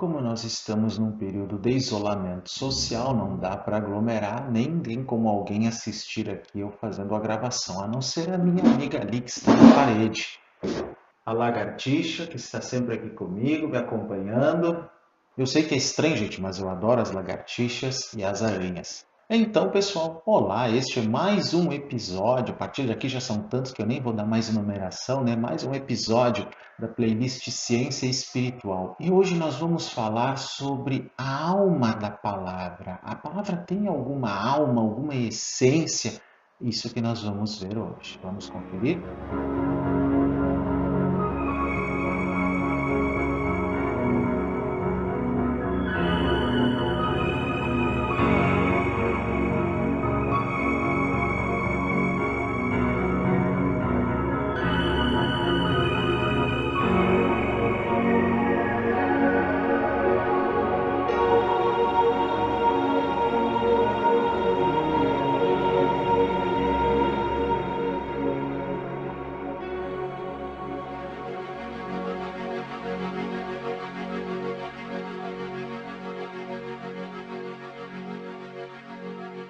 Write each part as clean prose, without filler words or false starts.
como nós estamos num período de isolamento social, não dá para aglomerar, nem tem como alguém assistir aqui eu fazendo a gravação, a não ser a minha amiga ali que está na parede. A lagartixa, que está sempre aqui comigo, me acompanhando. Eu sei que é estranho, gente, mas eu adoro as lagartixas e as aranhas. Então, pessoal, olá, este é mais um episódio, a partir daqui já são tantos que eu nem vou dar mais numeração, né? Mais um episódio da playlist Ciência Espiritual. E hoje nós vamos falar sobre a alma da palavra. A palavra tem alguma alma, alguma essência? Isso que nós vamos ver hoje. Vamos conferir?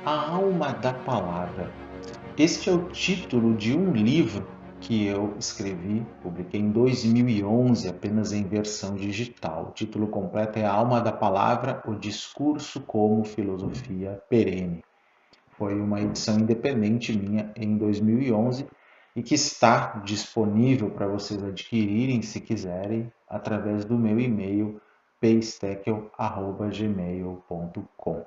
A alma da palavra. Este é o título de um livro que eu escrevi, publiquei em 2011, apenas em versão digital. O título completo é A Alma da Palavra, o Discurso como Filosofia Perene. Foi uma edição independente minha em 2011 e que está disponível para vocês adquirirem, se quiserem, através do meu e-mail psteckel@gmail.com.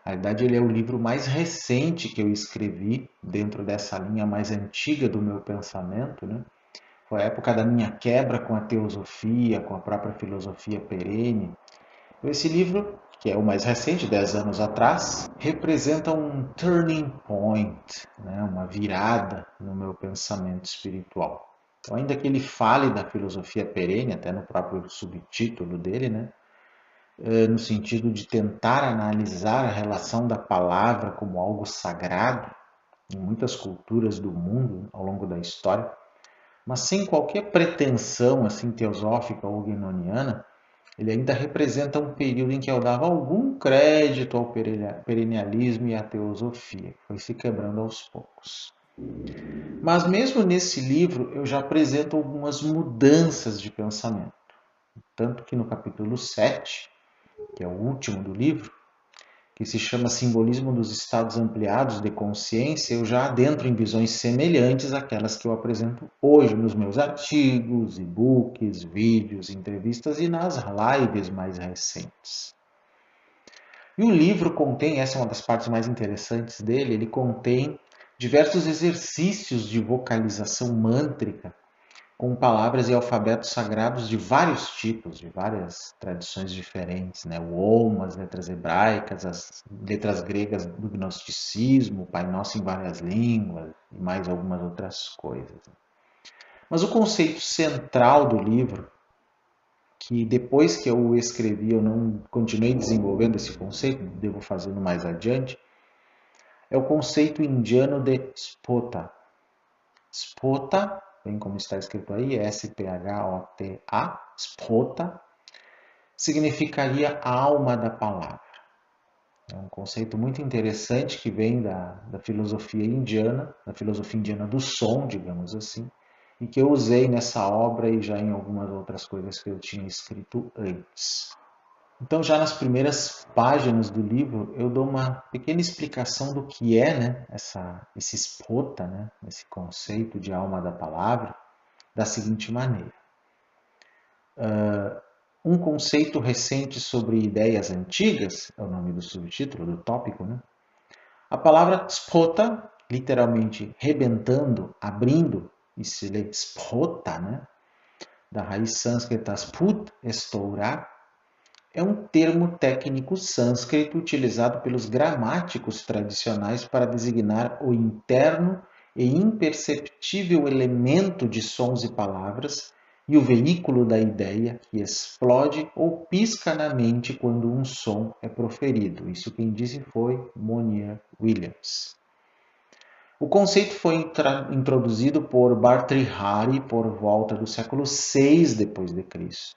Na verdade, ele é o livro mais recente que eu escrevi dentro dessa linha mais antiga do meu pensamento, né? Foi a época da minha quebra com a teosofia, com a própria filosofia perene. Esse livro, que é o mais recente, 10 anos atrás, representa um turning point, né? Uma virada no meu pensamento espiritual. Então, ainda que ele fale da filosofia perene, até no próprio subtítulo dele, né? No sentido de tentar analisar a relação da palavra como algo sagrado em muitas culturas do mundo ao longo da história, mas sem qualquer pretensão assim teosófica ou guinoniana, ele ainda representa um período em que eu dava algum crédito ao perennialismo e à teosofia, que foi se quebrando aos poucos. Mas mesmo nesse livro eu já apresento algumas mudanças de pensamento. Tanto que no capítulo 7, que é o último do livro, que se chama Simbolismo dos Estados Ampliados de Consciência, eu já adentro em visões semelhantes àquelas que eu apresento hoje nos meus artigos, e-books, vídeos, entrevistas e nas lives mais recentes. E o livro contém, essa é uma das partes mais interessantes dele, ele contém diversos exercícios de vocalização mântrica com palavras e alfabetos sagrados de vários tipos, de várias tradições diferentes, né? O Om, as letras hebraicas, as letras gregas do gnosticismo, o Pai Nosso em várias línguas e mais algumas outras coisas. Mas o conceito central do livro, que depois que eu o escrevi eu não continuei desenvolvendo esse conceito, devo fazendo mais adiante, é o conceito indiano de Spota. Spota, bem como está escrito aí, S-P-H-O-T-A, Spota, significaria a alma da palavra. É um conceito muito interessante que vem da filosofia indiana do som, digamos assim, e que eu usei nessa obra e já em algumas outras coisas que eu tinha escrito antes. Então, já nas primeiras páginas do livro, eu dou uma pequena explicação do que é, né, esse spota, né, esse conceito de alma da palavra, da seguinte maneira. Um conceito recente sobre ideias antigas, é o nome do subtítulo, do tópico, né? A palavra spota, literalmente rebentando, abrindo, e se lê spota, né? Da raiz sânscrita sput, estourar, é um termo técnico sânscrito utilizado pelos gramáticos tradicionais para designar o interno e imperceptível elemento de sons e palavras e o veículo da ideia que explode ou pisca na mente quando um som é proferido. Isso quem disse foi Monier Williams. O conceito foi introduzido por Bhartrihari por volta do século VI d.C.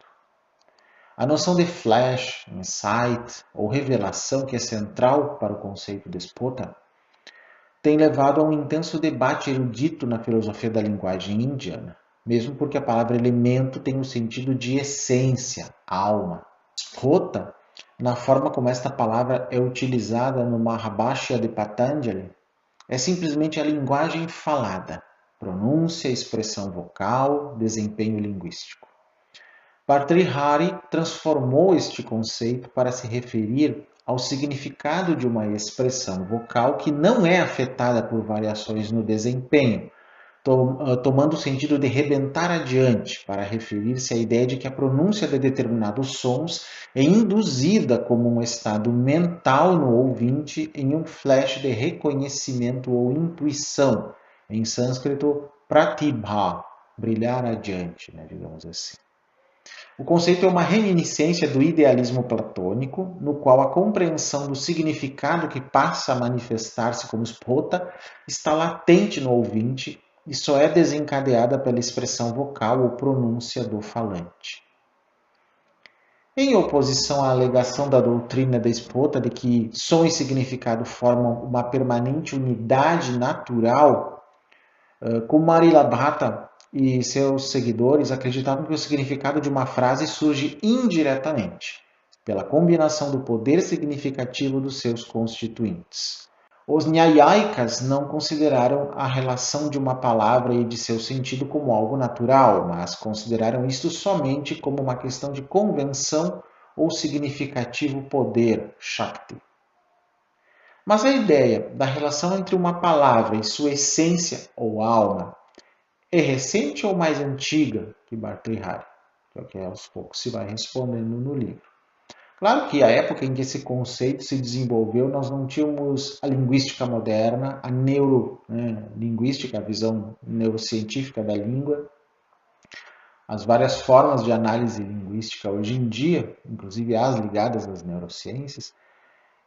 A noção de flash, insight ou revelação, que é central para o conceito de Spota, tem levado a um intenso debate erudito na filosofia da linguagem indiana, mesmo porque a palavra elemento tem o sentido de essência, alma. Spota, na forma como esta palavra é utilizada no Mahabhashya de Patanjali, é simplesmente a linguagem falada, pronúncia, expressão vocal, desempenho linguístico. Bhartrihari transformou este conceito para se referir ao significado de uma expressão vocal que não é afetada por variações no desempenho, tomando o sentido de rebentar adiante, para referir-se à ideia de que a pronúncia de determinados sons é induzida como um estado mental no ouvinte em um flash de reconhecimento ou intuição, em sânscrito pratibha, brilhar adiante, digamos assim. O conceito é uma reminiscência do idealismo platônico, no qual a compreensão do significado que passa a manifestar-se como spota está latente no ouvinte e só é desencadeada pela expressão vocal ou pronúncia do falante. Em oposição à alegação da doutrina da Spota de que som e significado formam uma permanente unidade natural, Kumari Bhatta e seus seguidores acreditavam que o significado de uma frase surge indiretamente, pela combinação do poder significativo dos seus constituintes. Os Nyayikas não consideraram a relação de uma palavra e de seu sentido como algo natural, mas consideraram isto somente como uma questão de convenção ou significativo poder, Shakti. Mas a ideia da relação entre uma palavra e sua essência ou alma é recente ou mais antiga que Bhartrihari? Que é o que aos poucos se vai respondendo no livro. Claro que a época em que esse conceito se desenvolveu, nós não tínhamos a linguística moderna, a neurolinguística, a visão neurocientífica da língua, as várias formas de análise linguística hoje em dia, inclusive as ligadas às neurociências,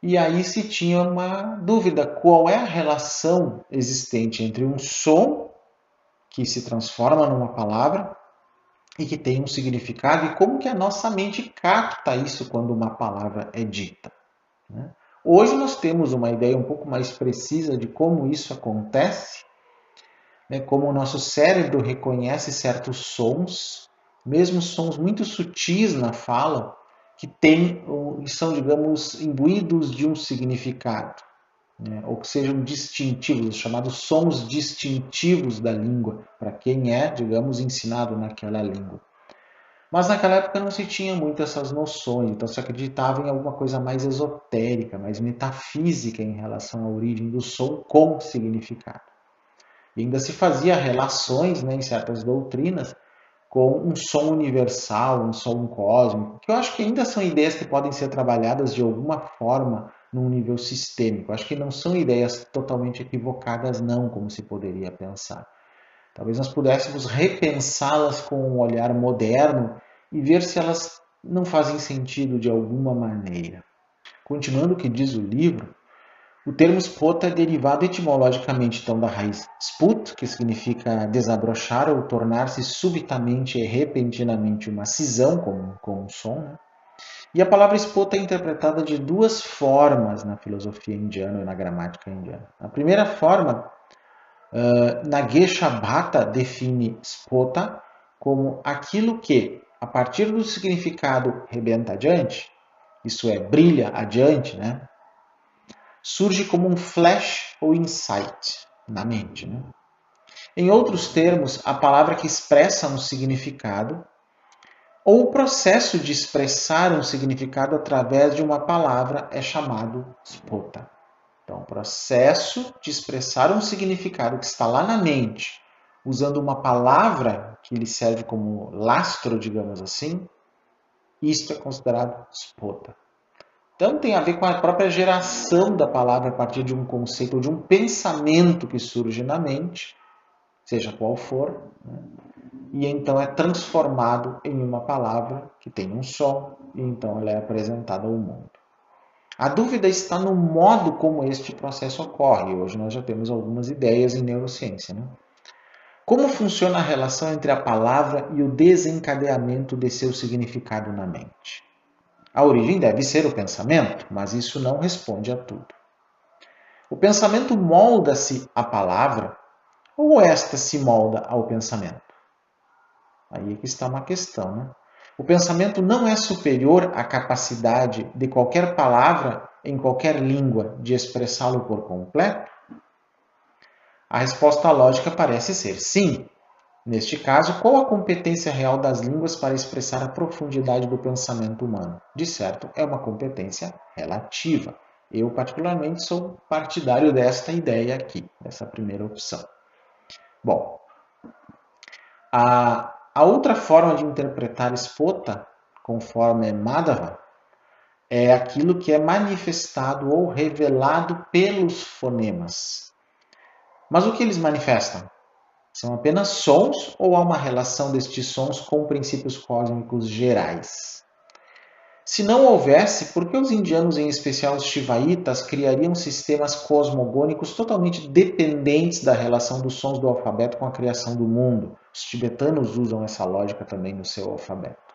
e aí se tinha uma dúvida, qual é a relação existente entre um som que se transforma numa palavra e que tem um significado, e como que a nossa mente capta isso quando uma palavra é dita. Hoje nós temos uma ideia um pouco mais precisa de como isso acontece, como o nosso cérebro reconhece certos sons, mesmo sons muito sutis na fala, que são, digamos, imbuídos de um significado, ou que sejam distintivos, os chamados sons distintivos da língua, para quem é, digamos, ensinado naquela língua. Mas naquela época não se tinha muito essas noções, então se acreditava em alguma coisa mais esotérica, mais metafísica em relação à origem do som com significado. E ainda se fazia relações, em certas doutrinas, com um som universal, um som cósmico, que eu acho que ainda são ideias que podem ser trabalhadas de alguma forma num nível sistêmico. Acho que não são ideias totalmente equivocadas, não, como se poderia pensar. Talvez nós pudéssemos repensá-las com um olhar moderno e ver se elas não fazem sentido de alguma maneira. Continuando o que diz o livro, o termo spota é derivado etimologicamente então da raiz sput, que significa desabrochar ou tornar-se subitamente e repentinamente uma cisão com um som. E a palavra spota é interpretada de duas formas na filosofia indiana e na gramática indiana. A primeira forma, Nagesha Bhatta define spota como aquilo que, a partir do significado rebenta adiante, isso é, brilha adiante, surge como um flash ou insight na mente. Em outros termos, a palavra que expressa um significado ou o processo de expressar um significado através de uma palavra é chamado spota. Então, o processo de expressar um significado que está lá na mente, usando uma palavra que lhe serve como lastro, digamos assim, isto é considerado spota. Então, tem a ver com a própria geração da palavra a partir de um conceito ou de um pensamento que surge na mente, seja qual for, e então é transformado em uma palavra que tem um som, e então ela é apresentada ao mundo. A dúvida está no modo como este processo ocorre. Hoje nós já temos algumas ideias em neurociência. Como funciona a relação entre a palavra e o desencadeamento de seu significado na mente? A origem deve ser o pensamento, mas isso não responde a tudo. O pensamento molda-se à palavra ou esta se molda ao pensamento? Aí é que está uma questão, né? O pensamento não é superior à capacidade de qualquer palavra em qualquer língua de expressá-lo por completo? A resposta lógica parece ser sim. Neste caso, qual a competência real das línguas para expressar a profundidade do pensamento humano? De certo, é uma competência relativa. Eu, particularmente, sou partidário desta ideia aqui, dessa primeira opção. Bom, a outra forma de interpretar Spota, conforme Madhava, é aquilo que é manifestado ou revelado pelos fonemas. Mas o que eles manifestam? São apenas sons ou há uma relação destes sons com princípios cósmicos gerais? Se não houvesse, por que os indianos, em especial os shivaitas, criariam sistemas cosmogônicos totalmente dependentes da relação dos sons do alfabeto com a criação do mundo? Os tibetanos usam essa lógica também no seu alfabeto.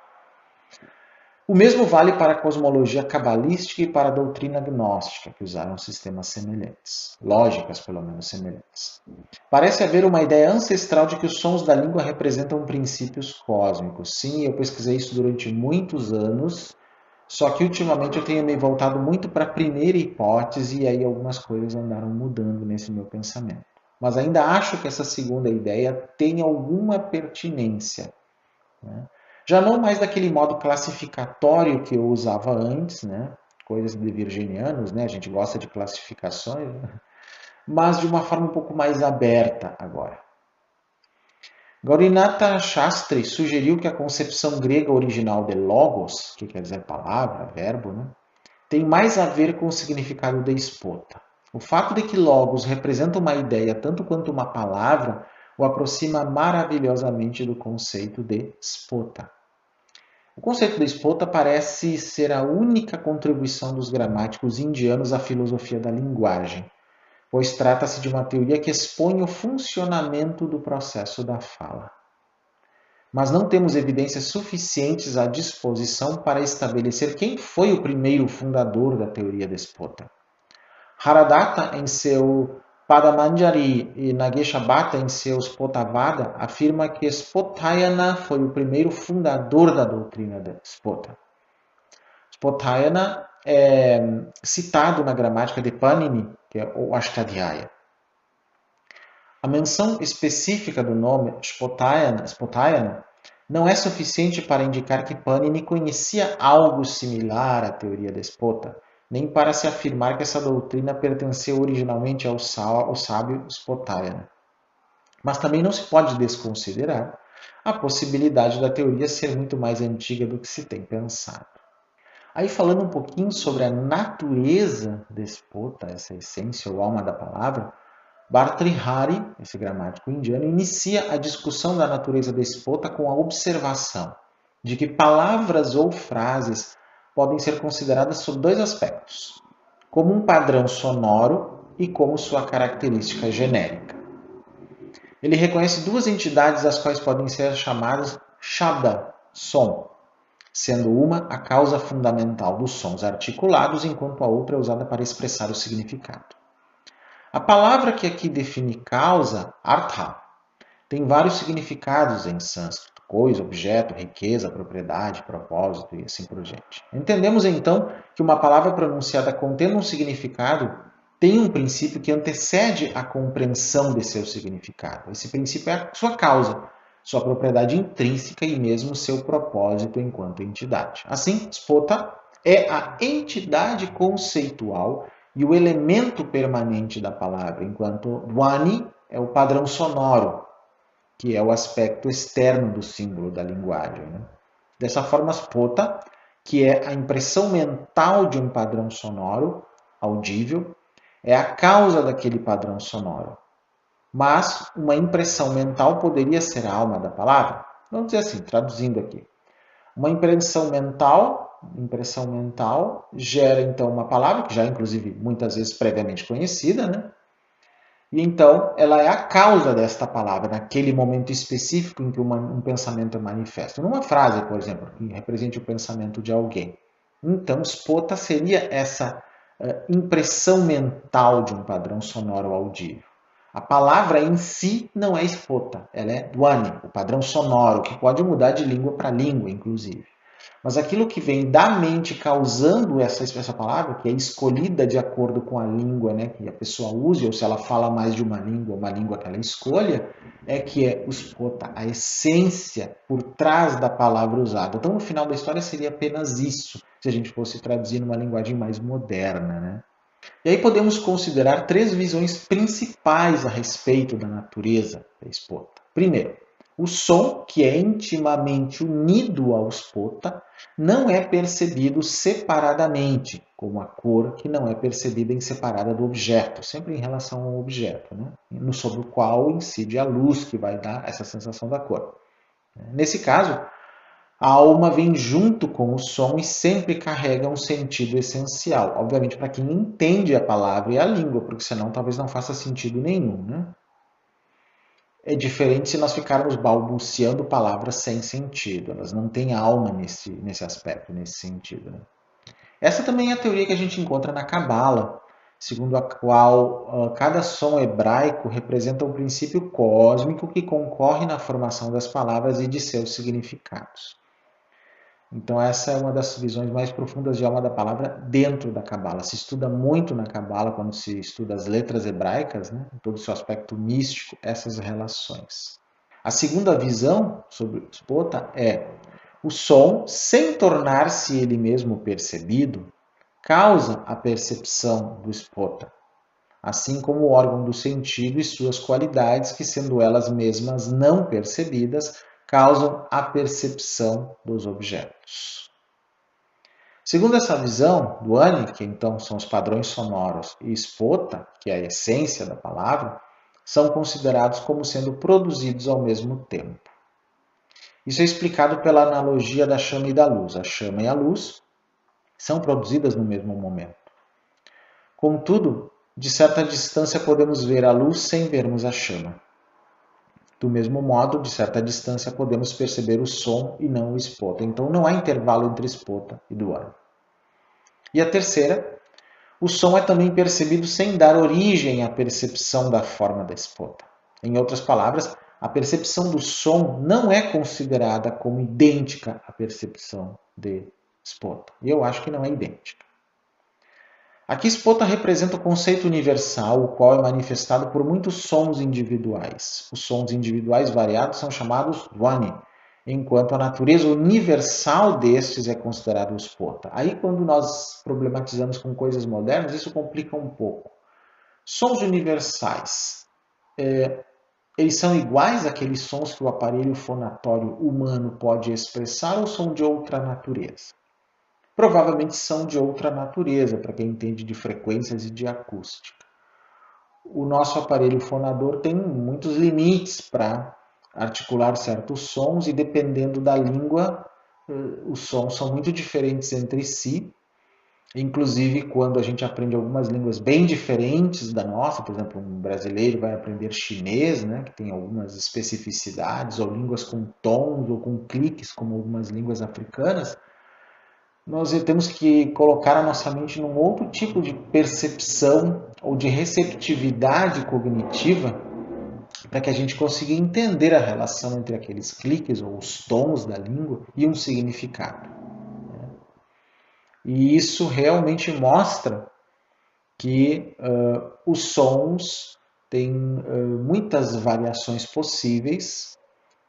O mesmo vale para a cosmologia cabalística e para a doutrina gnóstica, que usaram sistemas semelhantes, lógicas pelo menos semelhantes. Parece haver uma ideia ancestral de que os sons da língua representam princípios cósmicos. Sim, eu pesquisei isso durante muitos anos, só que ultimamente eu tenho me voltado muito para a primeira hipótese e aí algumas coisas andaram mudando nesse meu pensamento. Mas ainda acho que essa segunda ideia tem alguma pertinência, né? Já não mais daquele modo classificatório que eu usava antes, né? Coisas de virginianos, né? A gente gosta de classificações, né? Mas de uma forma um pouco mais aberta agora. Gaurinatha Shastri sugeriu que a concepção grega original de logos, que quer dizer palavra, verbo, né? Tem mais a ver com o significado de Spota. O fato de que logos representa uma ideia tanto quanto uma palavra o aproxima maravilhosamente do conceito de Spota. O conceito de Spota parece ser a única contribuição dos gramáticos indianos à filosofia da linguagem, pois trata-se de uma teoria que expõe o funcionamento do processo da fala. Mas não temos evidências suficientes à disposição para estabelecer quem foi o primeiro fundador da teoria de Spota. Haradatta, em seu Padamanjari, e Nagesha Bhatta, em seu Spotavada, afirma que Spotayana foi o primeiro fundador da doutrina de Spota. Spotayana é citado na gramática de Panini, que é o Ashtadhyaya. A menção específica do nome Spotayana não é suficiente para indicar que Panini conhecia algo similar à teoria de Spota, nem para se afirmar que essa doutrina pertenceu originalmente ao sábio Spotayana. Mas também não se pode desconsiderar a possibilidade da teoria ser muito mais antiga do que se tem pensado. Aí, falando um pouquinho sobre a natureza de Spota, essa essência ou alma da palavra, Bhartrihari, esse gramático indiano, inicia a discussão da natureza de Spota com a observação de que palavras ou frases podem ser consideradas sob dois aspectos, como um padrão sonoro e como sua característica genérica. Ele reconhece duas entidades as quais podem ser chamadas Shabda, som, sendo uma a causa fundamental dos sons articulados, enquanto a outra é usada para expressar o significado. A palavra que aqui define causa, artha, tem vários significados em sânscrito: coisa, objeto, riqueza, propriedade, propósito e assim por diante. Entendemos então que uma palavra pronunciada contendo um significado tem um princípio que antecede a compreensão de seu significado. Esse princípio é a sua causa, sua propriedade intrínseca e mesmo seu propósito enquanto entidade. Assim, Spota é a entidade conceitual e o elemento permanente da palavra, enquanto Dhwani é o padrão sonoro, que é o aspecto externo do símbolo da linguagem, né? Dessa forma, Spota, que é a impressão mental de um padrão sonoro, audível, é a causa daquele padrão sonoro. Mas uma impressão mental poderia ser a alma da palavra? Vamos dizer assim, traduzindo aqui. Uma impressão mental gera então uma palavra, que já inclusive muitas vezes previamente conhecida, né? E então ela é a causa desta palavra, naquele momento específico em que um pensamento é manifesto. Numa frase, por exemplo, que represente o pensamento de alguém. Então, spota seria essa impressão mental de um padrão sonoro audível. A palavra em si não é spota, ela é dhwani, o padrão sonoro, que pode mudar de língua para língua, inclusive. Mas aquilo que vem da mente causando essa palavra, que é escolhida de acordo com a língua, né, que a pessoa use, ou se ela fala mais de uma língua que ela escolha, é que é o spota, a essência por trás da palavra usada. Então, no final da história, seria apenas isso, se a gente fosse traduzir numa linguagem mais moderna, né? E aí podemos considerar três visões principais a respeito da natureza da spota. Primeiro, o som, que é intimamente unido ao spota, não é percebido separadamente, como a cor, que não é percebida em separada do objeto, sempre em relação ao objeto, né? Sobre o qual incide a luz que vai dar essa sensação da cor. Nesse caso, a alma vem junto com o som e sempre carrega um sentido essencial. Obviamente, para quem entende a palavra e a língua, porque senão talvez não faça sentido nenhum, né? É diferente se nós ficarmos balbuciando palavras sem sentido. Elas não têm alma nesse aspecto, nesse sentido. Né? Essa também é a teoria que a gente encontra na Cabala, segundo a qual cada som hebraico representa um princípio cósmico que concorre na formação das palavras e de seus significados. Então essa é uma das visões mais profundas de alma da palavra dentro da Cabala. Se estuda muito na Cabala, quando se estuda as letras hebraicas, né, todo o seu aspecto místico, essas relações. A segunda visão sobre o spota é o som, sem tornar-se ele mesmo percebido, causa a percepção do spota, assim como o órgão do sentido e suas qualidades, que sendo elas mesmas não percebidas, causam a percepção dos objetos. Segundo essa visão, dhwani, que então são os padrões sonoros, e spota, que é a essência da palavra, são considerados como sendo produzidos ao mesmo tempo. Isso é explicado pela analogia da chama e da luz. A chama e a luz são produzidas no mesmo momento. Contudo, de certa distância podemos ver a luz sem vermos a chama. Do mesmo modo, de certa distância, podemos perceber o som e não o spota. Então, não há intervalo entre spota e dhwani. E a terceira, o som é também percebido sem dar origem à percepção da forma da spota. Em outras palavras, a percepção do som não é considerada como idêntica à percepção de spota. E eu acho que não é idêntica. Aqui spota representa o conceito universal, o qual é manifestado por muitos sons individuais. Os sons individuais variados são chamados dhwani, enquanto a natureza universal destes é considerada o spota. Aí, quando nós problematizamos com coisas modernas, isso complica um pouco. Sons universais, eles são iguais àqueles sons que o aparelho fonatório humano pode expressar ou são de outra natureza? Provavelmente são de outra natureza, para quem entende de frequências e de acústica. O nosso aparelho fonador tem muitos limites para articular certos sons e, dependendo da língua, os sons são muito diferentes entre si. Inclusive, quando a gente aprende algumas línguas bem diferentes da nossa, por exemplo, um brasileiro vai aprender chinês, né, que tem algumas especificidades, ou línguas com tons ou com cliques, como algumas línguas africanas, nós temos que colocar a nossa mente num outro tipo de percepção ou de receptividade cognitiva para que a gente consiga entender a relação entre aqueles cliques ou os tons da língua e um significado. E isso realmente mostra que os sons têm muitas variações possíveis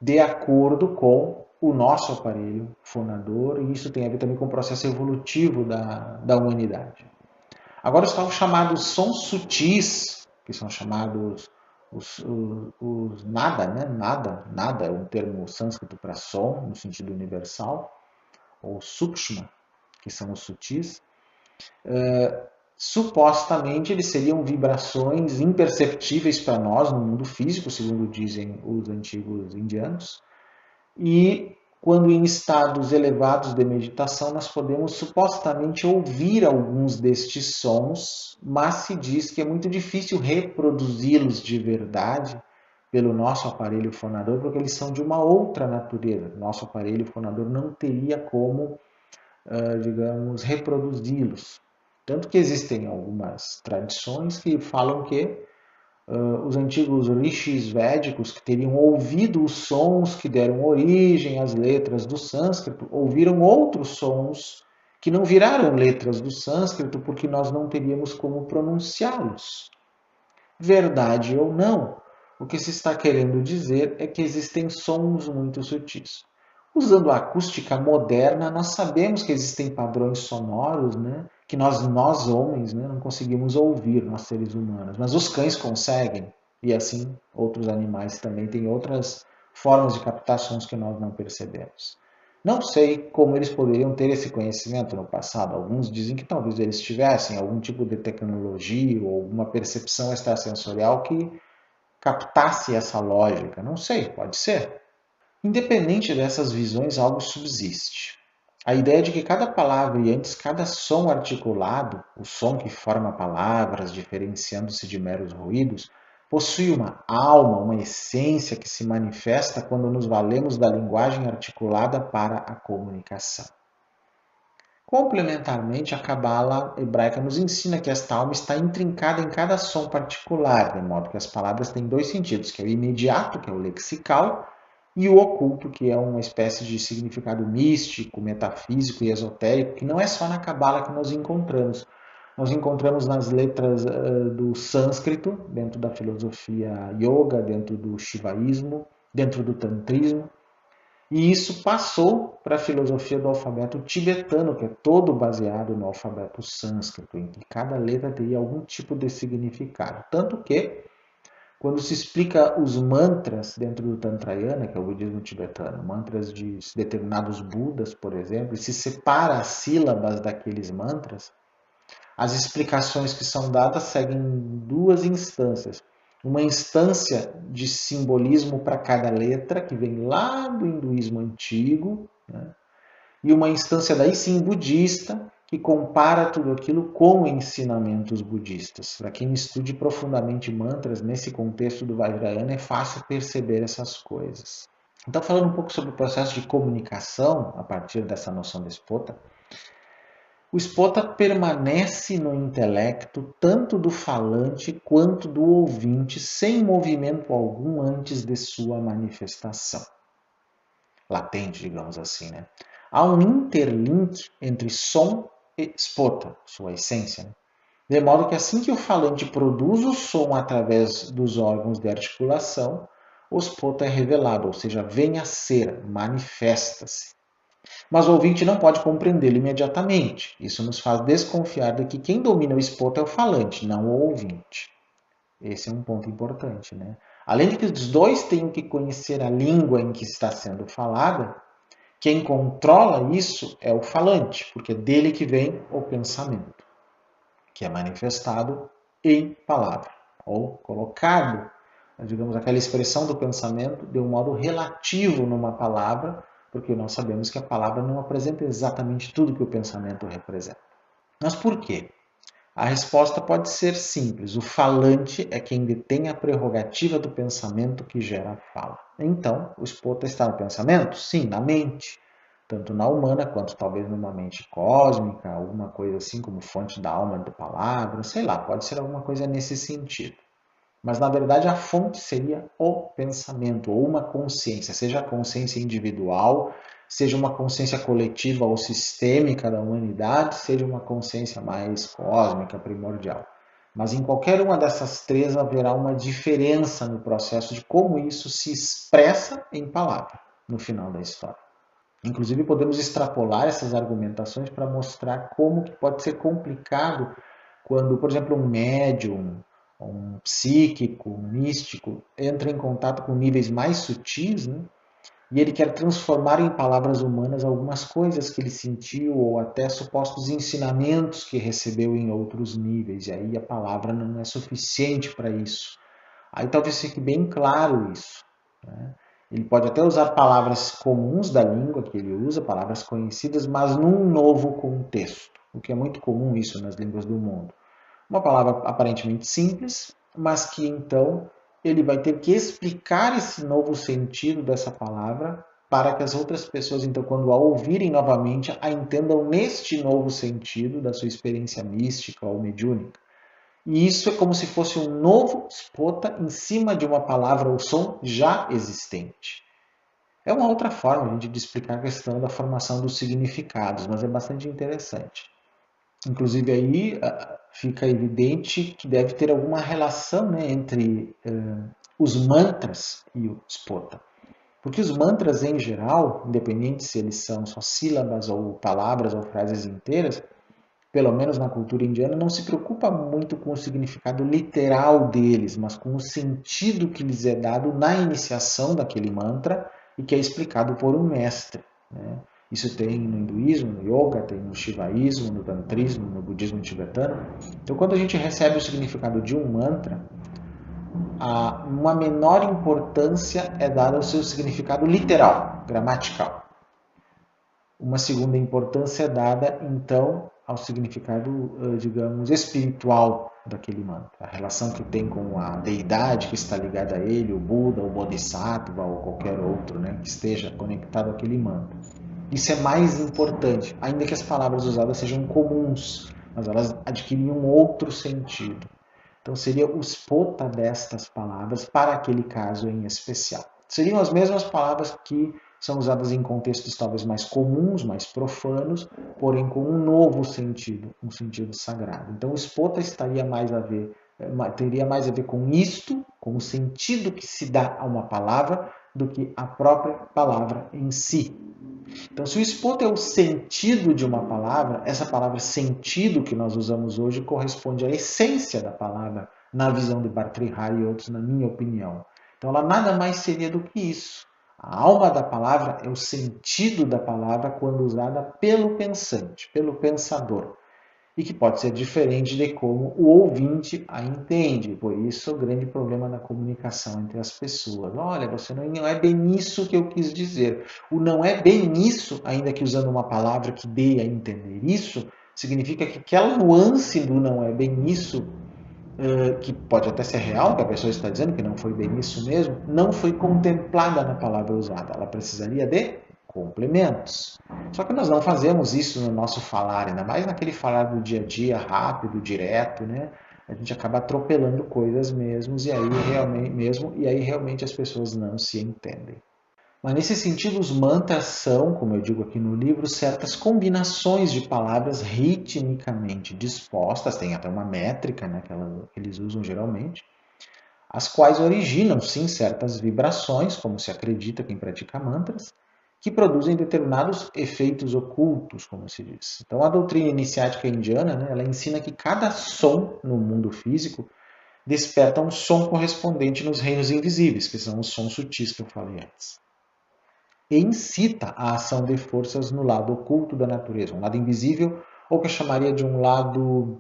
de acordo com o nosso aparelho fonador, e isso tem a ver também com o processo evolutivo da humanidade. Agora estão os chamados sons sutis, que são chamados os nada, né? Nada é um termo sânscrito para som, no sentido universal, ou sukshma, que são os sutis. Supostamente eles seriam vibrações imperceptíveis para nós no mundo físico, segundo dizem os antigos indianos, e quando em estados elevados de meditação nós podemos supostamente ouvir alguns destes sons, mas se diz que é muito difícil reproduzi-los de verdade pelo nosso aparelho fonador, porque eles são de uma outra natureza. Nosso aparelho fonador não teria como, digamos, reproduzi-los. Tanto que existem algumas tradições que falam que os antigos rishis védicos, que teriam ouvido os sons que deram origem às letras do sânscrito, ouviram outros sons que não viraram letras do sânscrito porque nós não teríamos como pronunciá-los. Verdade ou não, o que se está querendo dizer é que existem sons muito sutis. Usando a acústica moderna, nós sabemos que existem padrões sonoros, né, que nós homens, né, não conseguimos ouvir, nós seres humanos, mas os cães conseguem, e assim outros animais também têm outras formas de captar sons que nós não percebemos. Não sei como eles poderiam ter esse conhecimento no passado. Alguns dizem que talvez eles tivessem algum tipo de tecnologia ou alguma percepção extrasensorial que captasse essa lógica. Não sei, pode ser. Independente dessas visões, algo subsiste. A ideia de que cada palavra e antes cada som articulado, o som que forma palavras, diferenciando-se de meros ruídos, possui uma alma, uma essência que se manifesta quando nos valemos da linguagem articulada para a comunicação. Complementarmente, a Cabala hebraica nos ensina que esta alma está intrincada em cada som particular, de modo que as palavras têm dois sentidos, que é o imediato, que é o lexical, e o oculto, que é uma espécie de significado místico, metafísico e esotérico, que não é só na Cabala que nós encontramos. Nós encontramos nas letras do sânscrito, dentro da filosofia yoga, dentro do shivaísmo, dentro do tantrismo, e isso passou para a filosofia do alfabeto tibetano, que é todo baseado no alfabeto sânscrito, em que cada letra teria algum tipo de significado. Tanto que, quando se explica os mantras dentro do Tantrayana, que é o budismo tibetano, mantras de determinados budas, por exemplo, e se separa as sílabas daqueles mantras, as explicações que são dadas seguem duas instâncias. Uma instância de simbolismo para cada letra, que vem lá do hinduísmo antigo, né? E uma instância daí sim budista, que compara tudo aquilo com ensinamentos budistas. Para quem estude profundamente mantras, nesse contexto do Vajrayana, é fácil perceber essas coisas. Então, falando um pouco sobre o processo de comunicação, a partir dessa noção de spota, o spota permanece no intelecto tanto do falante quanto do ouvinte, sem movimento algum antes de sua manifestação. Latente, digamos assim, né? Há um interlink entre som e spota, sua essência, né? De modo que assim que o falante produz o som através dos órgãos de articulação, o spota é revelado, ou seja, vem a ser, manifesta-se. Mas o ouvinte não pode compreendê-lo imediatamente. Isso nos faz desconfiar de que quem domina o spota é o falante, não o ouvinte. Esse é um ponto importante, né? Além de que os dois tenham que conhecer a língua em que está sendo falada, quem controla isso é o falante, porque é dele que vem o pensamento, que é manifestado em palavra, ou colocado, digamos, aquela expressão do pensamento de um modo relativo numa palavra, porque nós sabemos que a palavra não apresenta exatamente tudo que o pensamento representa. Mas por quê? A resposta pode ser simples. O falante é quem detém a prerrogativa do pensamento que gera a fala. Então, o spota está no pensamento? Sim, na mente. Tanto na humana quanto talvez numa mente cósmica, alguma coisa assim como fonte da alma da palavra, sei lá, pode ser alguma coisa nesse sentido. Mas, na verdade, a fonte seria o pensamento, ou uma consciência, seja a consciência individual, seja uma consciência coletiva ou sistêmica da humanidade, seja uma consciência mais cósmica, primordial. Mas em qualquer uma dessas três haverá uma diferença no processo de como isso se expressa em palavra, no final da história. Inclusive, podemos extrapolar essas argumentações para mostrar como que pode ser complicado quando, por exemplo, um médium, um psíquico, um místico, entra em contato com níveis mais sutis, né? E ele quer transformar em palavras humanas algumas coisas que ele sentiu ou até supostos ensinamentos que recebeu em outros níveis. E aí a palavra não é suficiente para isso. Aí talvez fique bem claro isso, né? Ele pode até usar palavras comuns da língua que ele usa, palavras conhecidas, mas num novo contexto, o que é muito comum isso nas línguas do mundo. Uma palavra aparentemente simples, mas que então ele vai ter que explicar esse novo sentido dessa palavra para que as outras pessoas, então, quando a ouvirem novamente, a entendam neste novo sentido da sua experiência mística ou mediúnica. E isso é como se fosse um novo spota em cima de uma palavra ou som já existente. É uma outra forma de explicar a questão da formação dos significados, mas é bastante interessante. Inclusive aí fica evidente que deve ter alguma relação, né, entre os mantras e o spota. Porque os mantras em geral, independente se eles são só sílabas ou palavras ou frases inteiras, pelo menos na cultura indiana, não se preocupa muito com o significado literal deles, mas com o sentido que lhes é dado na iniciação daquele mantra e que é explicado por um mestre, né? Isso tem no hinduísmo, no yoga, tem no shivaísmo, no tantrismo, no budismo tibetano. Então, quando a gente recebe o significado de um mantra, uma menor importância é dada ao seu significado literal, gramatical. Uma segunda importância é dada, então, ao significado, digamos, espiritual daquele mantra. A relação que tem com a deidade que está ligada a ele, o Buda, o Bodhisattva ou qualquer outro, né, que esteja conectado àquele mantra. Isso é mais importante, ainda que as palavras usadas sejam comuns, mas elas adquirem um outro sentido. Então, seria o spota destas palavras para aquele caso em especial. Seriam as mesmas palavras que são usadas em contextos talvez mais comuns, mais profanos, porém com um novo sentido, um sentido sagrado. Então, o spota teria mais a ver com isto, com o sentido que se dá a uma palavra, do que a própria palavra em si. Então, se o spota é o sentido de uma palavra, essa palavra sentido que nós usamos hoje corresponde à essência da palavra, na visão de Bhartrihari e outros, na minha opinião. Então, ela nada mais seria do que isso. A alma da palavra é o sentido da palavra quando usada pelo pensante, pelo pensador, e que pode ser diferente de como o ouvinte a entende. Por isso, o grande problema na comunicação entre as pessoas. Olha, você não é bem isso que eu quis dizer. O não é bem isso, ainda que usando uma palavra que dê a entender isso, significa que aquela nuance do não é bem isso, que pode até ser real, que a pessoa está dizendo que não foi bem isso mesmo, não foi contemplada na palavra usada. Ela precisaria de complementos. Só que nós não fazemos isso no nosso falar, ainda mais naquele falar do dia a dia, rápido, direto, né? A gente acaba atropelando coisas mesmo, e aí realmente as pessoas não se entendem. Mas nesse sentido, os mantras são, como eu digo aqui no livro, certas combinações de palavras ritmicamente dispostas, tem até uma métrica, né, que eles usam geralmente, as quais originam, sim, certas vibrações, como se acredita quem pratica mantras, que produzem determinados efeitos ocultos, como se diz. Então, a doutrina iniciática indiana, né, ela ensina que cada som no mundo físico desperta um som correspondente nos reinos invisíveis, que são os sons sutis que eu falei antes. E incita a ação de forças no lado oculto da natureza, um lado invisível, ou que eu chamaria de um lado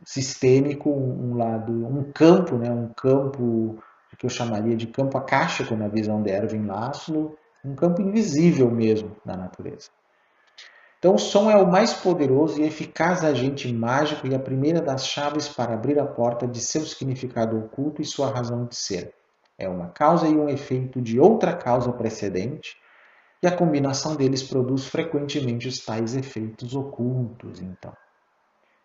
sistêmico, um campo, né, um campo que eu chamaria de campo akáshico na visão de Erwin Laszlo, um campo invisível mesmo na natureza. Então, o som é o mais poderoso e eficaz agente mágico e a primeira das chaves para abrir a porta de seu significado oculto e sua razão de ser. É uma causa e um efeito de outra causa precedente, e a combinação deles produz frequentemente os tais efeitos ocultos, então,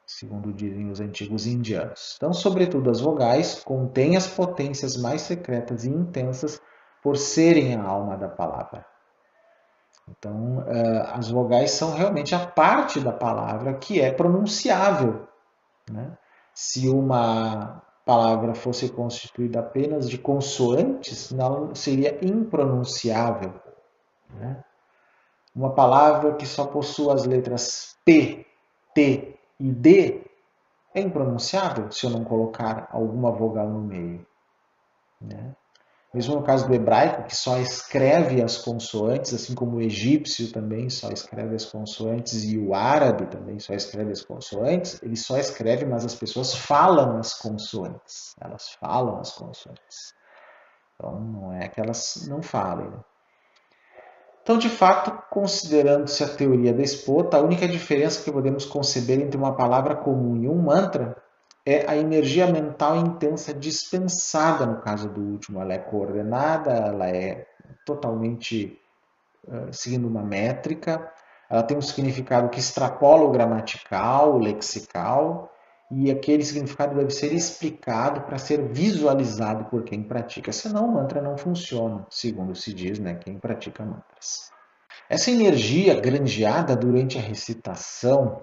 segundo dizem os antigos indianos. Então, sobretudo as vogais contêm as potências mais secretas e intensas por serem a alma da palavra. Então, as vogais são realmente a parte da palavra que é pronunciável, né? Se uma palavra fosse constituída apenas de consoantes, não seria impronunciável, né? Uma palavra que só possui as letras P, T e D é impronunciável se eu não colocar alguma vogal no meio, né? Mesmo no caso do hebraico, que só escreve as consoantes, assim como o egípcio também só escreve as consoantes e o árabe também só escreve as consoantes, ele só escreve, mas as pessoas falam as consoantes. Elas falam as consoantes. Então, não é que elas não falem. Né? Então, de fato, considerando-se a teoria despota, a única diferença que podemos conceber entre uma palavra comum e um mantra é a energia mental intensa dispensada no caso do último. Ela é coordenada, ela é totalmente seguindo uma métrica, ela tem um significado que extrapola o gramatical, o lexical, e aquele significado deve ser explicado para ser visualizado por quem pratica. Senão o mantra não funciona, segundo se diz, né, quem pratica mantras. Essa energia granjeada durante a recitação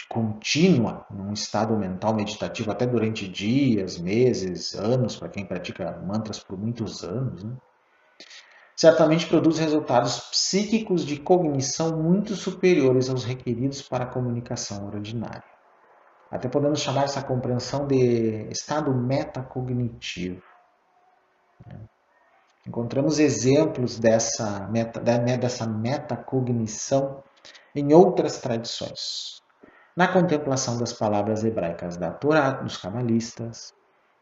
contínua, num estado mental meditativo, até durante dias, meses, anos, para quem pratica mantras por muitos anos, né? Certamente produz resultados psíquicos de cognição muito superiores aos requeridos para a comunicação ordinária. Até podemos chamar essa compreensão de estado metacognitivo. Encontramos exemplos dessa metacognição em outras tradições. Na contemplação das palavras hebraicas da Torá, dos cabalistas,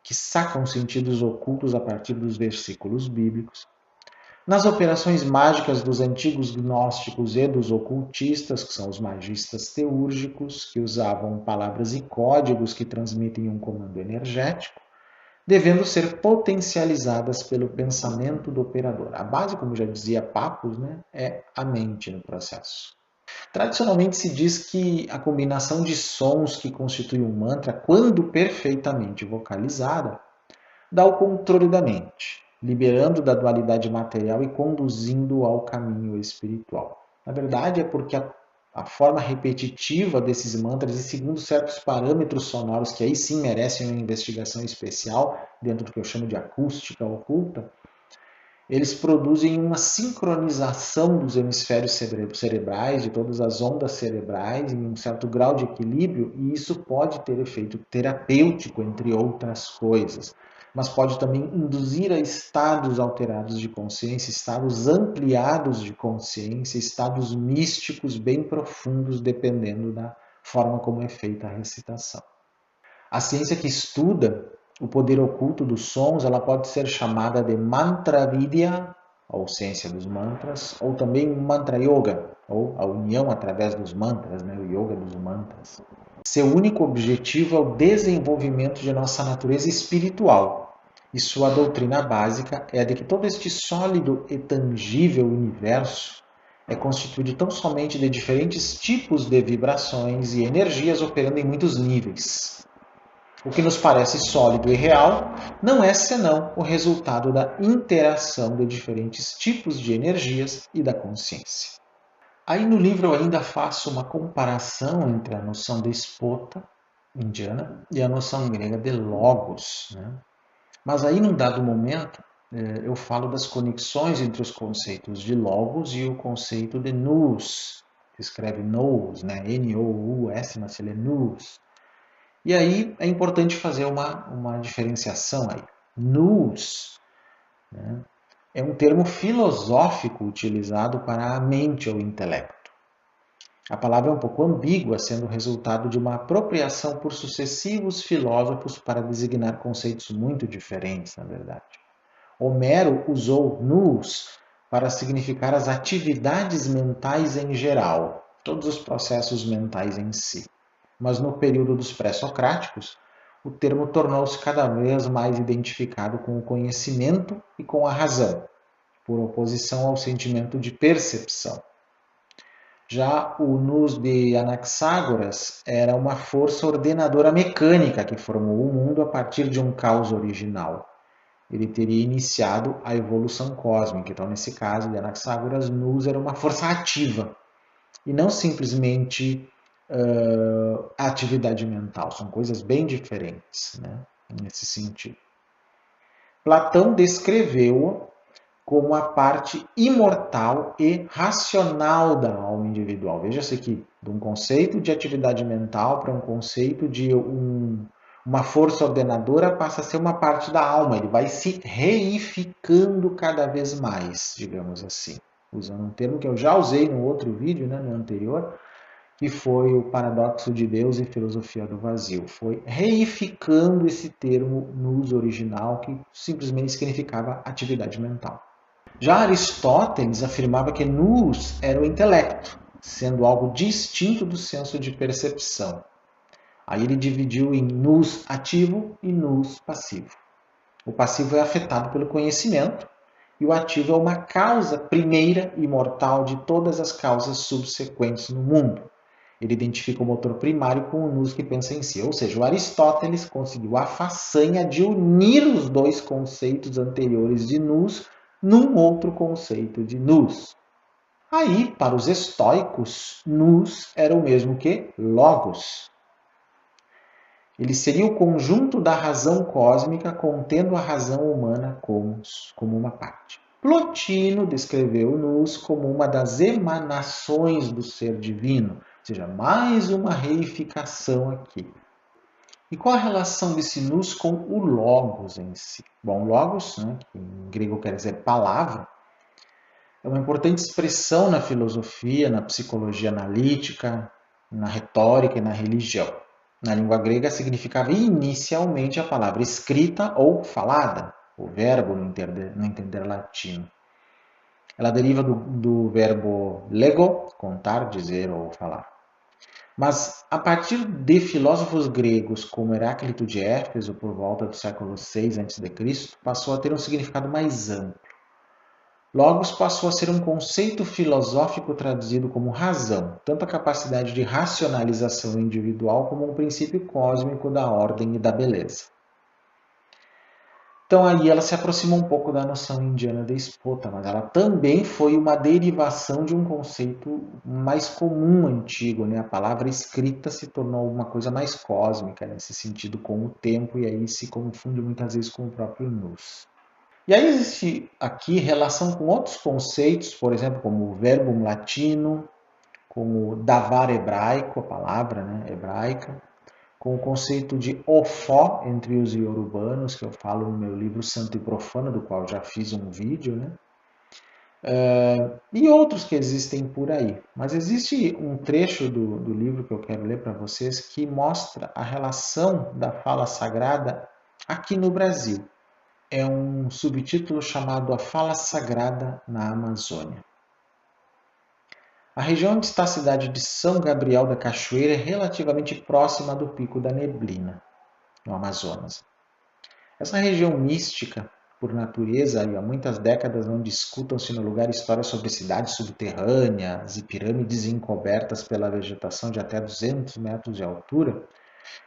que sacam sentidos ocultos a partir dos versículos bíblicos, nas operações mágicas dos antigos gnósticos e dos ocultistas, que são os magistas teúrgicos, que usavam palavras e códigos que transmitem um comando energético, devendo ser potencializadas pelo pensamento do operador. A base, como já dizia Papus, né, é a mente no processo. Tradicionalmente se diz que a combinação de sons que constitui um mantra, quando perfeitamente vocalizada, dá o controle da mente, liberando da dualidade material e conduzindo ao caminho espiritual. Na verdade, é porque a forma repetitiva desses mantras, e segundo certos parâmetros sonoros que aí sim merecem uma investigação especial, dentro do que eu chamo de acústica oculta, eles produzem uma sincronização dos hemisférios cerebrais, de todas as ondas cerebrais, em um certo grau de equilíbrio, e isso pode ter efeito terapêutico, entre outras coisas. Mas pode também induzir a estados alterados de consciência, estados ampliados de consciência, estados místicos bem profundos, dependendo da forma como é feita a recitação. A ciência que estuda o poder oculto dos sons, ela pode ser chamada de mantra vidya, ou ciência dos mantras, ou também mantra yoga, ou a união através dos mantras, né? O yoga dos mantras. Seu único objetivo é o desenvolvimento de nossa natureza espiritual. E sua doutrina básica é a de que todo este sólido e tangível universo é constituído tão somente de diferentes tipos de vibrações e energias operando em muitos níveis. O que nos parece sólido e real não é senão o resultado da interação de diferentes tipos de energias e da consciência. Aí no livro eu ainda faço uma comparação entre a noção de spota indiana e a noção grega de logos. Né? Mas aí num dado momento eu falo das conexões entre os conceitos de logos e o conceito de nous, que escreve nous, né? N-O-U-S, mas ele é nous. E aí é importante fazer uma diferenciação aí. Nous, né, é um termo filosófico utilizado para a mente ou intelecto. A palavra é um pouco ambígua, sendo resultado de uma apropriação por sucessivos filósofos para designar conceitos muito diferentes, na verdade. Homero usou nous para significar as atividades mentais em geral, todos os processos mentais em si. Mas no período dos pré-socráticos, o termo tornou-se cada vez mais identificado com o conhecimento e com a razão, por oposição ao sentimento de percepção. Já o nous de Anaxágoras era uma força ordenadora mecânica que formou o mundo a partir de um caos original. Ele teria iniciado a evolução cósmica. Então, nesse caso de Anaxágoras, nous era uma força ativa e não simplesmente atividade mental. São coisas bem diferentes, né, nesse sentido. Platão descreveu-o como a parte imortal e racional da alma individual. Veja-se aqui, de um conceito de atividade mental para um conceito de uma força ordenadora passa a ser uma parte da alma. Ele vai se reificando cada vez mais, digamos assim. Usando um termo que eu já usei no outro vídeo, né, no anterior, que foi o Paradoxo de Deus e Filosofia do Vazio. Foi reificando esse termo nous original, que simplesmente significava atividade mental. Já Aristóteles afirmava que nous era o intelecto, sendo algo distinto do senso de percepção. Aí ele dividiu em nous ativo e nous passivo. O passivo é afetado pelo conhecimento e o ativo é uma causa primeira e imortal de todas as causas subsequentes no mundo. Ele identifica o motor primário com o nous que pensa em si. Ou seja, o Aristóteles conseguiu a façanha de unir os dois conceitos anteriores de nous num outro conceito de nous. Aí, para os estoicos, nous era o mesmo que logos. Ele seria o conjunto da razão cósmica contendo a razão humana como uma parte. Plotino descreveu o nous como uma das emanações do ser divino, ou seja, mais uma reificação aqui. E qual a relação desse nous com o logos em si? Bom, logos, né, que em grego quer dizer palavra, é uma importante expressão na filosofia, na psicologia analítica, na retórica e na religião. Na língua grega significava inicialmente a palavra escrita ou falada, o verbo no entender latino. Ela deriva do verbo lego, contar, dizer ou falar. Mas a partir de filósofos gregos como Heráclito de Éfeso, por volta do século VI a.C., passou a ter um significado mais amplo. Logos passou a ser um conceito filosófico traduzido como razão, tanto a capacidade de racionalização individual como um princípio cósmico da ordem e da beleza. Então aí ela se aproxima um pouco da noção indiana de Spota, mas ela também foi uma derivação de um conceito mais comum antigo, né? A palavra escrita se tornou uma coisa mais cósmica nesse sentido com o tempo e aí se confunde muitas vezes com o próprio nous. E aí existe aqui relação com outros conceitos, por exemplo, como o verbum latino, com o davar hebraico, a palavra, né, hebraica, com o conceito de ofó entre os iorubanos, que eu falo no meu livro Santo e Profano, do qual já fiz um vídeo, né? E outros que existem por aí. Mas existe um trecho do livro que eu quero ler para vocês que mostra a relação da fala sagrada aqui no Brasil. É um subtítulo chamado A Fala Sagrada na Amazônia. A região onde está a cidade de São Gabriel da Cachoeira é relativamente próxima do Pico da Neblina, no Amazonas. Essa região mística, por natureza, e há muitas décadas não discutam-se no lugar histórias sobre cidades subterrâneas e pirâmides encobertas pela vegetação de até 200 metros de altura.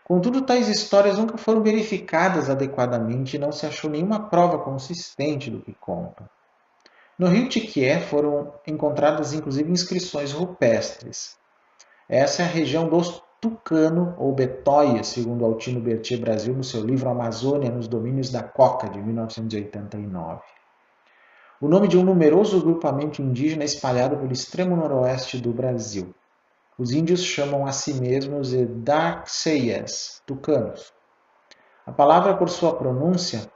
Contudo, tais histórias nunca foram verificadas adequadamente e não se achou nenhuma prova consistente do que contam. No rio Tiquié foram encontradas inclusive inscrições rupestres. Essa é a região dos Tucano ou Betóia, segundo Altino Berthier Brasil no seu livro Amazônia nos Domínios da Coca, de 1989. O nome de um numeroso grupamento indígena espalhado pelo extremo noroeste do Brasil. Os índios chamam a si mesmos de Daxeyas, tucanos. A palavra, por sua pronúncia,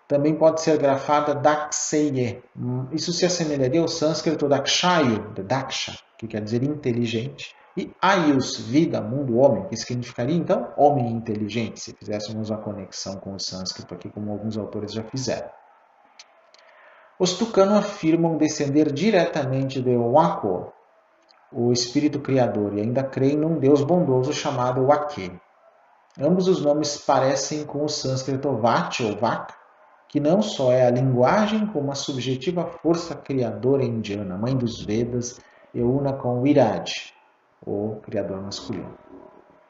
também pode ser grafada Daxeye. Isso se assemelharia ao sânscrito Dakshayu, de Daksha, que quer dizer inteligente, e Ayus, vida, mundo, homem, que significaria, então, homem inteligente, se fizéssemos a conexão com o sânscrito aqui, como alguns autores já fizeram. Os tucanos afirmam descender diretamente de Wako, o espírito criador, e ainda creem num deus bondoso chamado Wake. Ambos os nomes parecem com o sânscrito Vati ou Vaka, que não só é a linguagem, como a subjetiva força criadora indiana, mãe dos Vedas, e una com Viraj, o criador masculino.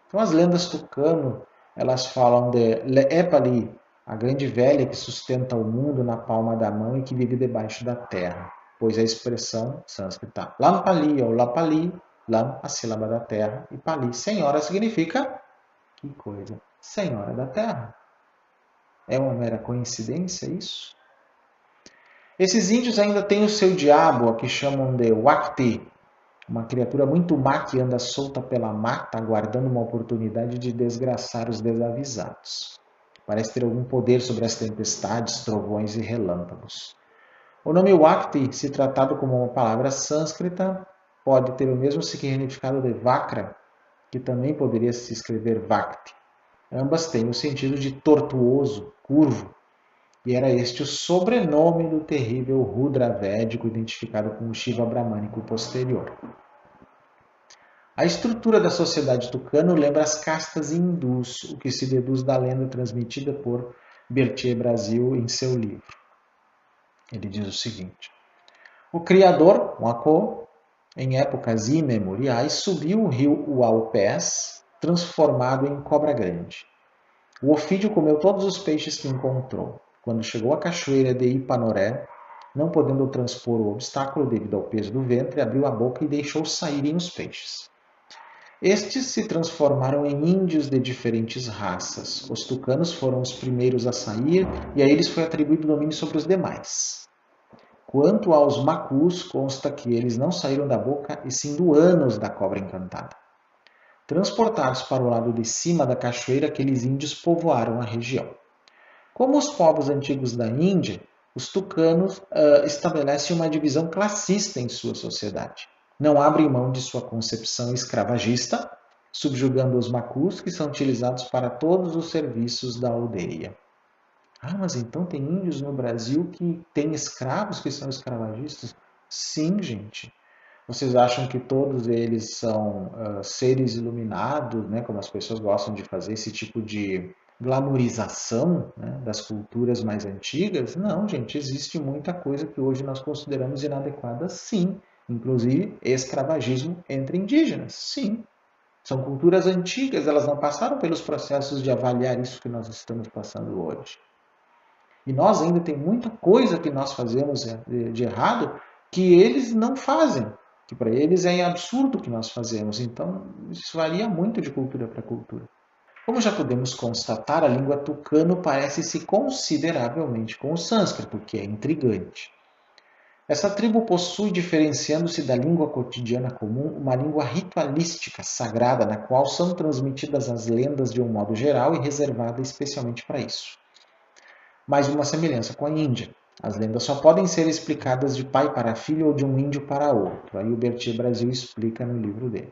Então as lendas tucano, elas falam de Leepali, a grande velha que sustenta o mundo na palma da mão e que vive debaixo da terra, pois a expressão sânscrita Lampali ou Lapali, Lam, a sílaba da terra, e Pali, senhora, significa, que coisa, senhora da terra. É uma mera coincidência isso? Esses índios ainda têm o seu diabo, a que chamam de Wakti, uma criatura muito má que anda solta pela mata, aguardando uma oportunidade de desgraçar os desavisados. Parece ter algum poder sobre as tempestades, trovões e relâmpagos. O nome Wakti, se tratado como uma palavra sânscrita, pode ter o mesmo significado de Vakra, que também poderia se escrever Vakti. Ambas têm o sentido de tortuoso, curvo, e era este o sobrenome do terrível Rudra védico identificado com o Shiva brahmânico posterior. A estrutura da sociedade tucano lembra as castas hindus, o que se deduz da lenda transmitida por Berthier Brasil em seu livro. Ele diz o seguinte: o criador, Wako, em épocas imemoriais, subiu o rio Uaupés, transformado em cobra grande. O ofídio comeu todos os peixes que encontrou. Quando chegou à cachoeira de Ipanoré, não podendo transpor o obstáculo devido ao peso do ventre, abriu a boca e deixou saírem os peixes. Estes se transformaram em índios de diferentes raças. Os tucanos foram os primeiros a sair e a eles foi atribuído o domínio sobre os demais. Quanto aos macus, consta que eles não saíram da boca e sim do ânus da cobra encantada. Transportados para o lado de cima da cachoeira, aqueles índios povoaram a região. Como os povos antigos da Índia, os tucanos estabelecem uma divisão classista em sua sociedade. Não abrem mão de sua concepção escravagista, subjugando os macus, que são utilizados para todos os serviços da aldeia. Ah, mas então tem índios no Brasil que têm escravos que são escravagistas? Sim, gente. Vocês acham que todos eles são seres iluminados, né, como as pessoas gostam de fazer esse tipo de glamorização, né, das culturas mais antigas? Não, gente, existe muita coisa que hoje nós consideramos inadequada, sim. Inclusive escravagismo entre indígenas, sim. São culturas antigas, elas não passaram pelos processos de avaliar isso que nós estamos passando hoje. E nós ainda tem muita coisa que nós fazemos de errado que eles não fazem, que para eles é absurdo o que nós fazemos. Então, isso varia muito de cultura para cultura. Como já podemos constatar, a língua tucano parece-se consideravelmente com o sânscrito, o que é intrigante. Essa tribo possui, diferenciando-se da língua cotidiana comum, uma língua ritualística, sagrada, na qual são transmitidas as lendas de um modo geral e reservada especialmente para isso. Mais uma semelhança com a Índia. As lendas só podem ser explicadas de pai para filho ou de um índio para outro. Aí o Berthier Brasil explica no livro dele.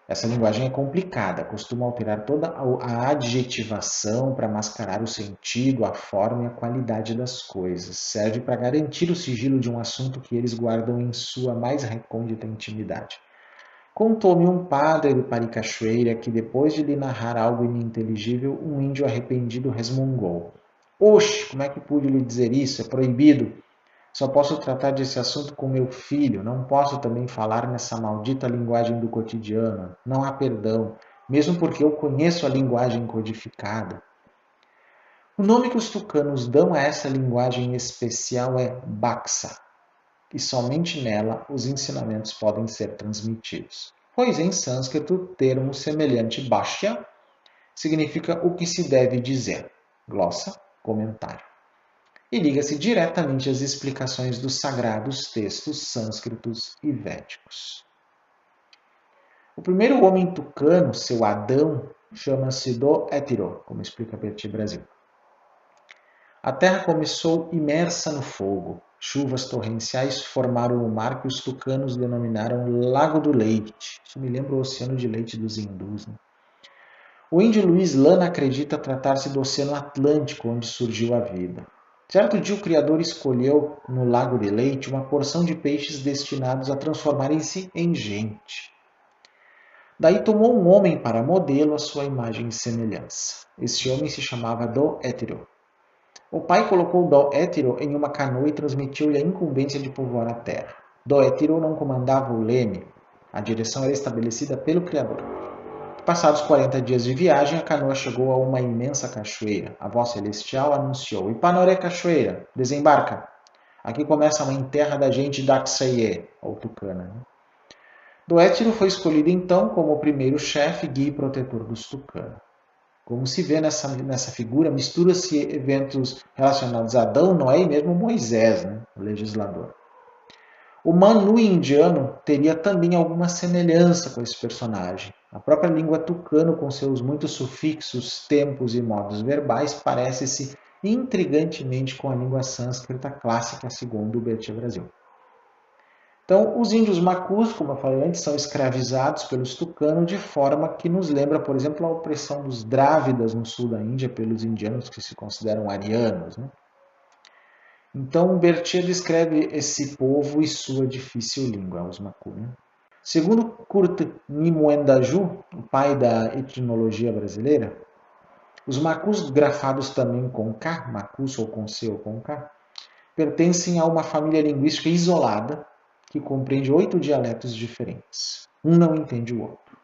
Essa linguagem é complicada, costuma alterar toda a adjetivação para mascarar o sentido, a forma e a qualidade das coisas. Serve para garantir o sigilo de um assunto que eles guardam em sua mais recôndita intimidade. Contou-me um padre de Paricachoeira que, depois de lhe narrar algo ininteligível, um índio arrependido resmungou: Oxe, como é que pude lhe dizer isso? É proibido. Só posso tratar desse assunto com meu filho. Não posso também falar nessa maldita linguagem do cotidiano. Não há perdão, mesmo porque eu conheço a linguagem codificada. O nome que os tucanos dão a essa linguagem especial é Baksa, e somente nela os ensinamentos podem ser transmitidos. Pois em sânscrito, o termo semelhante Bhashya significa o que se deve dizer. Glossa, comentário. E liga-se diretamente às explicações dos sagrados textos sânscritos e védicos. O primeiro homem tucano, seu Adão, chama-se Doétiro, como explica Berthier Brasil. A terra começou imersa no fogo. Chuvas torrenciais formaram o mar que os tucanos denominaram Lago do Leite. Isso me lembra o Oceano de Leite dos hindus, né? O índio Luiz Lana acredita tratar-se do Oceano Atlântico, onde surgiu a vida. Certo dia, o Criador escolheu, no Lago de Leite, uma porção de peixes destinados a transformarem-se em gente. Daí tomou um homem para modelo a sua imagem e semelhança. Esse homem se chamava Doétiro. O pai colocou Doétiro em uma canoa e transmitiu-lhe a incumbência de povoar a terra. Doétiro não comandava o leme. A direção era estabelecida pelo Criador. Passados 40 dias de viagem, a canoa chegou a uma imensa cachoeira. A voz celestial anunciou: Ipanoré Cachoeira, desembarca. Aqui começa a mãe terra da gente Daksaiê, ou tucana. Doétiro foi escolhido então como o primeiro chefe, guia e protetor dos tucanos. Como se vê nessa figura, mistura-se eventos relacionados a Adão, Noé e mesmo Moisés, né, o legislador. O Manu indiano teria também alguma semelhança com esse personagem. A própria língua tucano, com seus muitos sufixos, tempos e modos verbais, parece-se intrigantemente com a língua sânscrita clássica, segundo o Berthier Brasil. Então, os índios macus, como eu falei antes, são escravizados pelos tucanos de forma que nos lembra, por exemplo, a opressão dos drávidas no sul da Índia pelos indianos que se consideram arianos, né? Então, Berthier descreve esse povo e sua difícil língua, os macu, né? Segundo Kurt Nimuendaju, o pai da etnologia brasileira, os macus grafados também com K, macus ou com C ou com K, pertencem a uma família linguística isolada que compreende 8 dialetos diferentes. Um não entende o outro.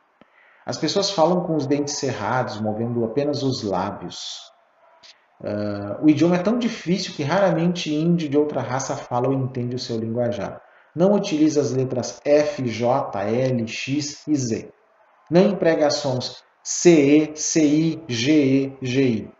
As pessoas falam com os dentes cerrados, movendo apenas os lábios. O idioma é tão difícil que raramente índio de outra raça fala ou entende o seu linguajar. Não utiliza as letras F, J, L, X e Z. Não emprega sons CE, CI, GE, GI.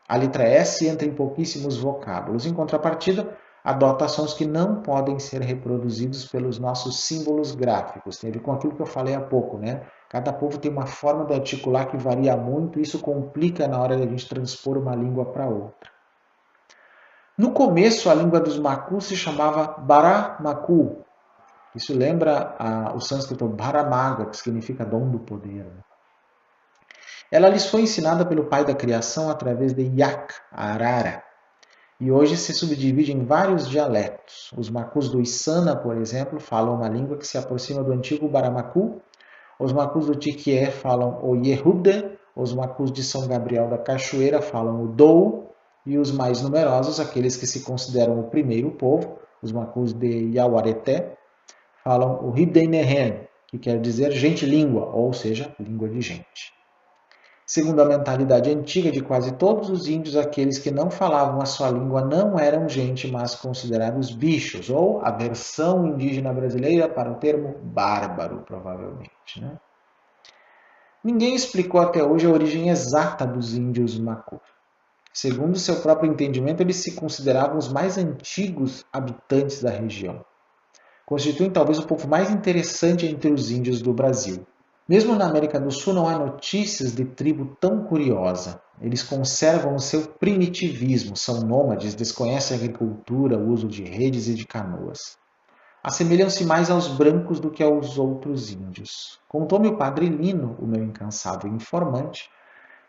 A letra S entra em pouquíssimos vocábulos. Em contrapartida, adota sons que não podem ser reproduzidos pelos nossos símbolos gráficos. Tem a ver com aquilo que eu falei há pouco, né? Cada povo tem uma forma de articular que varia muito e isso complica na hora de a gente transpor uma língua para outra. No começo, a língua dos macus se chamava Baramacu. Isso lembra o sânscrito Bharamaga, que significa dom do poder. Ela lhes foi ensinada pelo pai da criação através de Yak, a arara, e hoje se subdivide em vários dialetos. Os macus do Içana, por exemplo, falam uma língua que se aproxima do antigo Baramacu. Os macus do Tiquié falam o Yehuda, os macus de São Gabriel da Cachoeira falam o Dou, e os mais numerosos, aqueles que se consideram o primeiro povo, os macus de Yawareté, falam o Hibdeinehen, que quer dizer gente-língua, ou seja, língua de gente. Segundo a mentalidade antiga de quase todos os índios, aqueles que não falavam a sua língua não eram gente, mas considerados bichos, ou a versão indígena brasileira para o termo bárbaro, provavelmente. Né? Ninguém explicou até hoje a origem exata dos índios Macu. Segundo seu próprio entendimento, eles se consideravam os mais antigos habitantes da região. Constituem talvez o povo mais interessante entre os índios do Brasil. Mesmo na América do Sul não há notícias de tribo tão curiosa. Eles conservam o seu primitivismo, são nômades, desconhecem a agricultura, o uso de redes e de canoas. Assemelham-se mais aos brancos do que aos outros índios. Contou-me o padre Lino, o meu incansável informante,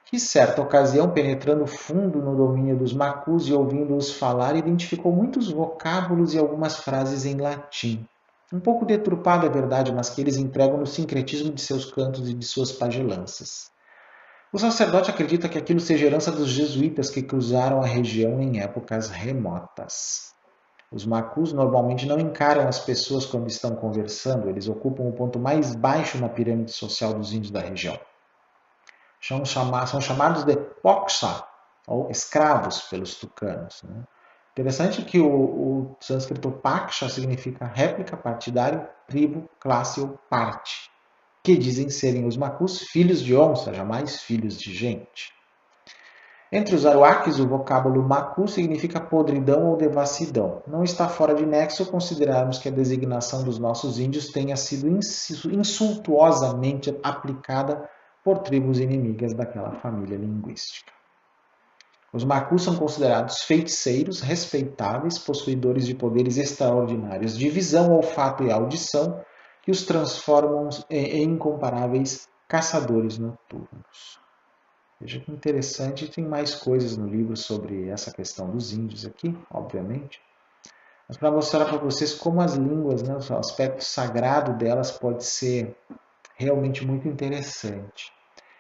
que certa ocasião, penetrando fundo no domínio dos macus e ouvindo-os falar, identificou muitos vocábulos e algumas frases em latim. Um pouco deturpado, é verdade, mas que eles empregam no sincretismo de seus cantos e de suas pagelanças. O sacerdote acredita que aquilo seja herança dos jesuítas que cruzaram a região em épocas remotas. Os macus normalmente não encaram as pessoas quando estão conversando, eles ocupam o ponto mais baixo na pirâmide social dos índios da região. São chamados de Poxa, ou escravos pelos tucanos. Né? Interessante que o sânscrito Paksha significa réplica, partidário, tribo, classe ou parte, que dizem serem os macus filhos de onça, jamais filhos de gente. Entre os aruaques, o vocábulo macu significa podridão ou devassidão. Não está fora de nexo considerarmos que a designação dos nossos índios tenha sido insultuosamente aplicada por tribos inimigas daquela família linguística. Os macus são considerados feiticeiros, respeitáveis, possuidores de poderes extraordinários de visão, olfato e audição, que os transformam em incomparáveis caçadores noturnos. Veja que interessante, tem mais coisas no livro sobre essa questão dos índios aqui, obviamente. Mas para mostrar para vocês como as línguas, né, o aspecto sagrado delas pode ser realmente muito interessante.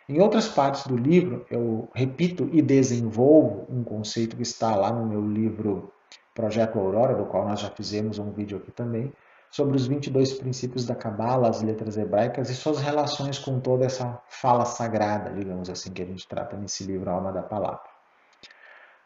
Em outras partes do livro, eu repito e desenvolvo um conceito que está lá no meu livro Projeto Aurora, do qual nós já fizemos um vídeo aqui também, sobre os 22 princípios da Cabala, as letras hebraicas e suas relações com toda essa fala sagrada, digamos assim, que a gente trata nesse livro, A Alma da Palavra.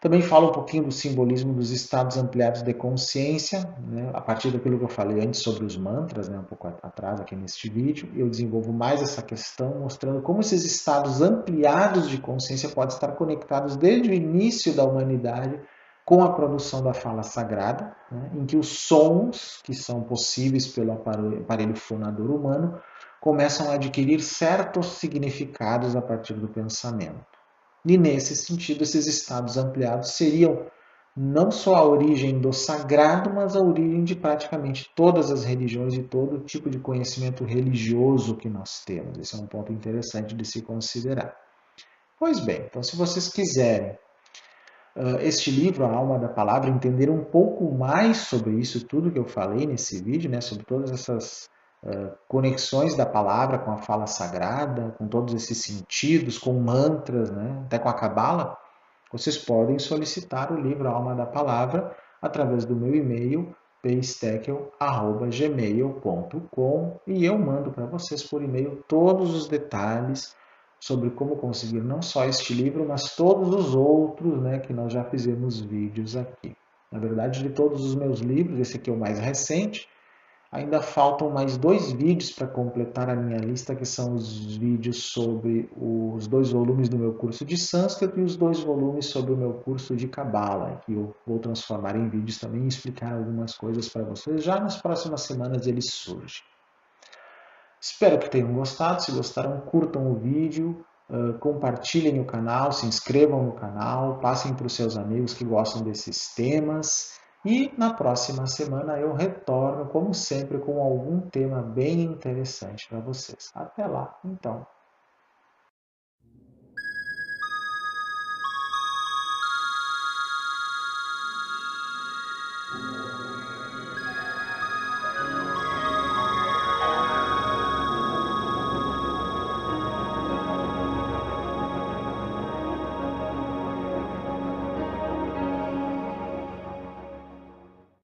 Também falo um pouquinho do simbolismo dos estados ampliados de consciência, né? A partir daquilo que eu falei antes sobre os mantras, né? Um pouco atrás aqui neste vídeo, eu desenvolvo mais essa questão, mostrando como esses estados ampliados de consciência podem estar conectados desde o início da humanidade com a produção da fala sagrada, né? Em que os sons que são possíveis pelo aparelho fonador humano começam a adquirir certos significados a partir do pensamento. E nesse sentido, esses estados ampliados seriam não só a origem do sagrado, mas a origem de praticamente todas as religiões e todo tipo de conhecimento religioso que nós temos. Esse é um ponto interessante de se considerar. Pois bem, então se vocês quiserem este livro, A Alma da Palavra, entender um pouco mais sobre isso tudo que eu falei nesse vídeo, né, sobre todas essas conexões da palavra com a fala sagrada, com todos esses sentidos, com mantras, né, até com a Cabala, vocês podem solicitar o livro A Alma da Palavra através do meu e-mail psteckel@gmail.com e eu mando para vocês por e-mail todos os detalhes sobre como conseguir não só este livro, mas todos os outros, né, que nós já fizemos vídeos aqui. Na verdade, de todos os meus livros, esse aqui é o mais recente. Ainda faltam mais 2 vídeos para completar a minha lista, que são os vídeos sobre os 2 volumes do meu curso de sânscrito e os 2 volumes sobre o meu curso de Cabala, que eu vou transformar em vídeos também e explicar algumas coisas para vocês. Já nas próximas semanas eles surgem. Espero que tenham gostado. Se gostaram, curtam o vídeo, compartilhem o canal, se inscrevam no canal, passem para os seus amigos que gostam desses temas. E na próxima semana eu retorno, como sempre, com algum tema bem interessante para vocês. Até lá, então.